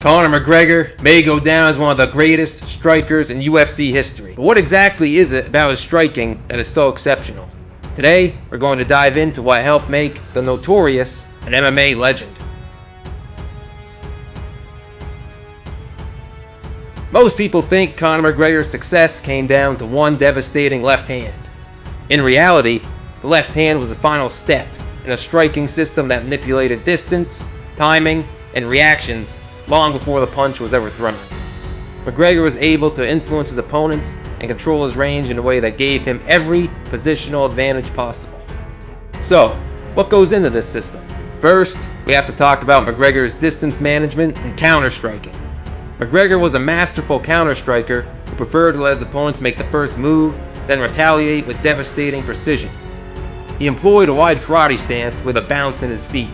Conor McGregor may go down as one of the greatest strikers in UFC history. But what exactly is it about his striking that is so exceptional? Today, we're going to dive into what helped make the Notorious an MMA legend. Most people think Conor McGregor's success came down to one devastating left hand. In reality, the left hand was the final step in a striking system that manipulated distance, timing, and reactions long before the punch was ever thrown. McGregor was able to influence his opponents and control his range in a way that gave him every positional advantage possible. So, what goes into this system? First, we have to talk about McGregor's distance management and counter-striking. McGregor was a masterful counter-striker who preferred to let his opponents make the first move, then retaliate with devastating precision. He employed a wide karate stance with a bounce in his feet.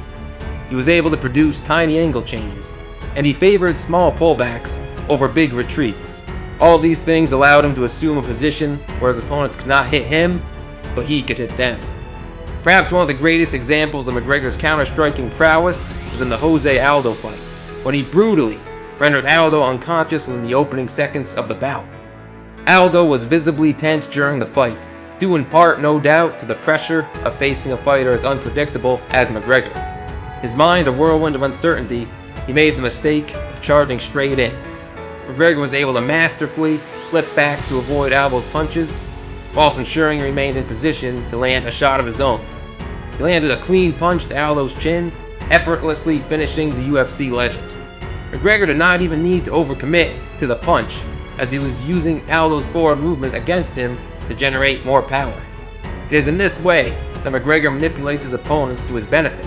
He was able to produce tiny angle changes, and he favored small pullbacks over big retreats. All these things allowed him to assume a position where his opponents could not hit him, but he could hit them. Perhaps one of the greatest examples of McGregor's counter-striking prowess was in the Jose Aldo fight, when he brutally rendered Aldo unconscious within the opening seconds of the bout. Aldo was visibly tense during the fight, due in part, no doubt, to the pressure of facing a fighter as unpredictable as McGregor. His mind a whirlwind of uncertainty, he made the mistake of charging straight in. McGregor was able to masterfully slip back to avoid Aldo's punches, whilst ensuring he remained in position to land a shot of his own. He landed a clean punch to Aldo's chin, effortlessly finishing the UFC legend. McGregor did not even need to overcommit to the punch, as he was using Aldo's forward movement against him to generate more power. It is in this way that McGregor manipulates his opponents to his benefit.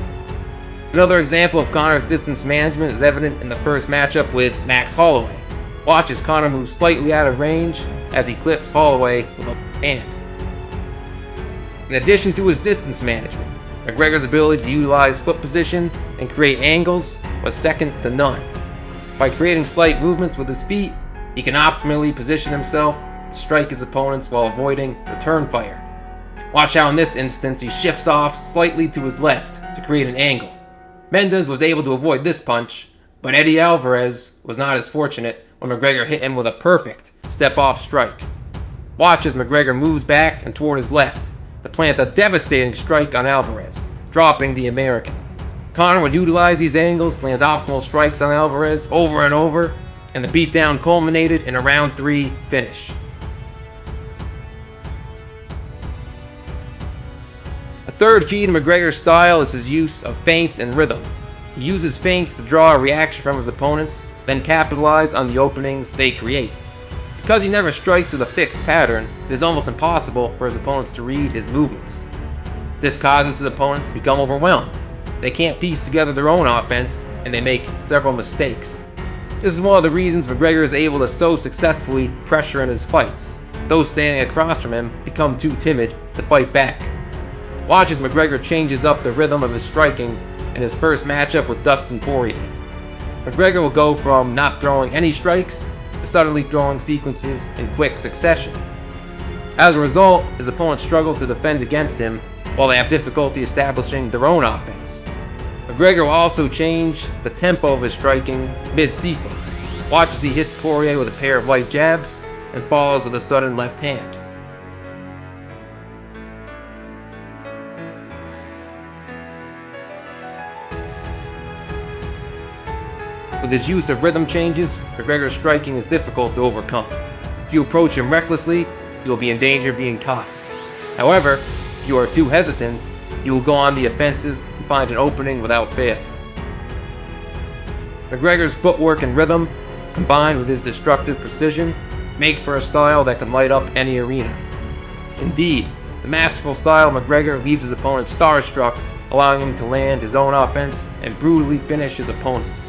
Another example of Conor's distance management is evident in the first matchup with Max Holloway. Watch as Conor moves slightly out of range as he clips Holloway with a hand. In addition to his distance management, McGregor's ability to utilize foot position and create angles was second to none. By creating slight movements with his feet, he can optimally position himself to strike his opponents while avoiding return fire. Watch how in this instance he shifts off slightly to his left to create an angle. Mendes was able to avoid this punch, but Eddie Alvarez was not as fortunate when McGregor hit him with a perfect step-off strike. Watch as McGregor moves back and toward his left to plant a devastating strike on Alvarez, dropping the American. Conor would utilize these angles to land optimal strikes on Alvarez over and over, and the beatdown culminated in a round 3 finish. A third key to McGregor's style is his use of feints and rhythm. He uses feints to draw a reaction from his opponents, then capitalize on the openings they create. Because he never strikes with a fixed pattern, it is almost impossible for his opponents to read his movements. This causes his opponents to become overwhelmed. They can't piece together their own offense, and they make several mistakes. This is one of the reasons McGregor is able to so successfully pressure in his fights. Those standing across from him become too timid to fight back. Watch as McGregor changes up the rhythm of his striking in his first matchup with Dustin Poirier. McGregor will go from not throwing any strikes to suddenly throwing sequences in quick succession. As a result, his opponents struggle to defend against him while they have difficulty establishing their own offense. McGregor will also change the tempo of his striking mid-sequence. Watch as he hits Poirier with a pair of light jabs and follows with a sudden left hand. With his use of rhythm changes, McGregor's striking is difficult to overcome. If you approach him recklessly, you will be in danger of being caught. However, if you are too hesitant, you will go on the offensive and find an opening without fail. McGregor's footwork and rhythm, combined with his destructive precision, make for a style that can light up any arena. Indeed, the masterful style of McGregor leaves his opponents starstruck, allowing him to land his own offense and brutally finish his opponents.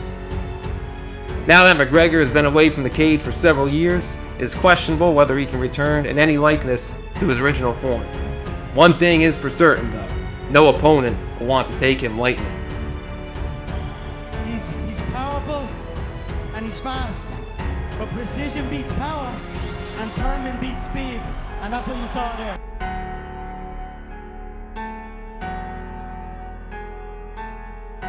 Now that McGregor has been away from the cage for several years, it is questionable whether he can return in any likeness to his original form. One thing is for certain though, no opponent will want to take him lightly. He's powerful and he's fast, but precision beats power and timing beats speed, and that's what you saw there.